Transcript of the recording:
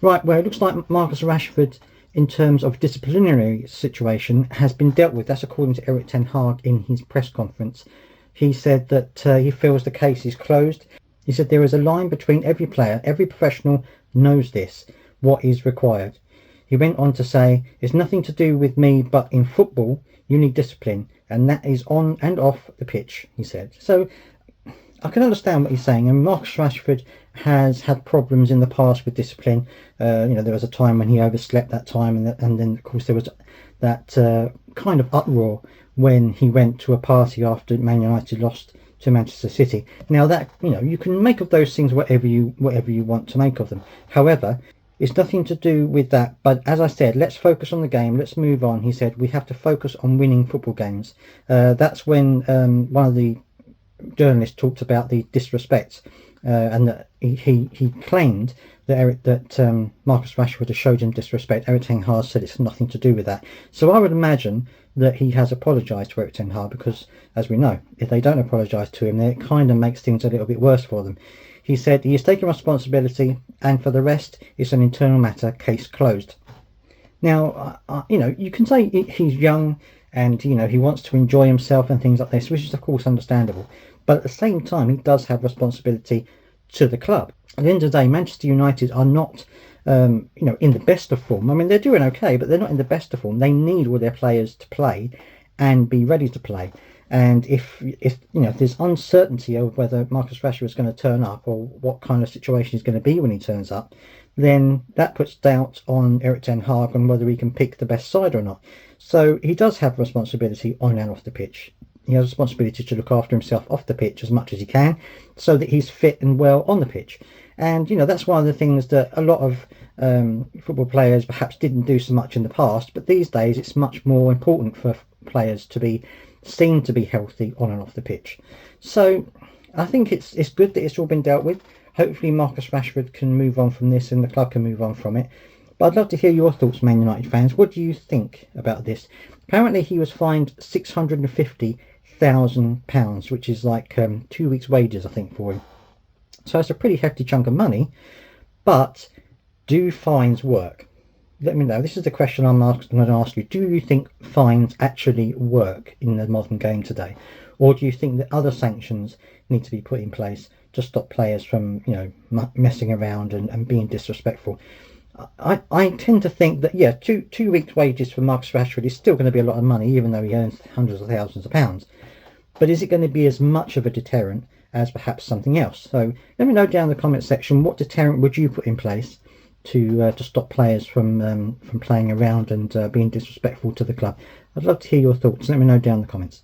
Right, well, it looks like Marcus Rashford, in terms of disciplinary situation, has been dealt with. That's according to Erik ten Hag in his press conference. He said that he feels the case is closed. He said there is a line between every player. Every professional knows this, what is required. He went on to say, it's nothing to do with me, but in football, you need discipline, and that is on and off the pitch, he said. So I can understand what he's saying, and Marcus Rashford has had problems in the past with discipline. There was a time when he overslept that time, and then of course there was that kind of uproar when he went to a party after Man United lost to Manchester City. Now that you can make of those things whatever you want to make of them. However, it's nothing to do with that. But as I said, let's focus on the game. Let's move on. He said we have to focus on winning football games. That's when one of the journalist talked about the disrespect, and that he claimed that Marcus Rashford has showed him disrespect. Erik ten Hag said it's nothing to do with that. So I would imagine that he has apologised to Erik ten Hag, because, as we know, if they don't apologise to him, then it kind of makes things a little bit worse for them. He said he is taking responsibility, and for the rest, it's an internal matter, case closed. Now, you can say he's young, and he wants to enjoy himself and things like this, which is of course understandable. But at the same time, he does have responsibility to the club. At the end of the day, Manchester United are not, in the best of form. I mean, they're doing okay, but they're not in the best of form. They need all their players to play and be ready to play. And if there's uncertainty over whether Marcus Rashford is going to turn up, or what kind of situation he's going to be when he turns up, then that puts doubt on Erik ten Hag on whether he can pick the best side or not. So he does have responsibility on and off the pitch. He has a responsibility to look after himself off the pitch as much as he can, so that he's fit and well on the pitch. And that's one of the things that a lot of football players perhaps didn't do so much in the past, but these days it's much more important for players to be seen to be healthy on and off the pitch. So I think it's good that it's all been dealt with. Hopefully Marcus Rashford can move on from this, and the club can move on from it. But I'd love to hear your thoughts, Man United fans. What do you think about this? Apparently he was fined £650,000, which is like 2 weeks' wages, I think, for him. So it's a pretty hefty chunk of money. But do fines work? Let me know. This is the question I'm going to ask you. Do you think fines actually work in the modern game today? Or do you think that other sanctions need to be put in place to stop players from messing around and being disrespectful? I tend to think that, yeah, two weeks' wages for Marcus Rashford is still going to be a lot of money, even though he earns hundreds of thousands of pounds. But is it going to be as much of a deterrent as perhaps something else? So let me know down in the comment section, what deterrent would you put in place to stop players from playing around and being disrespectful to the club? I'd love to hear your thoughts. Let me know down in the comments.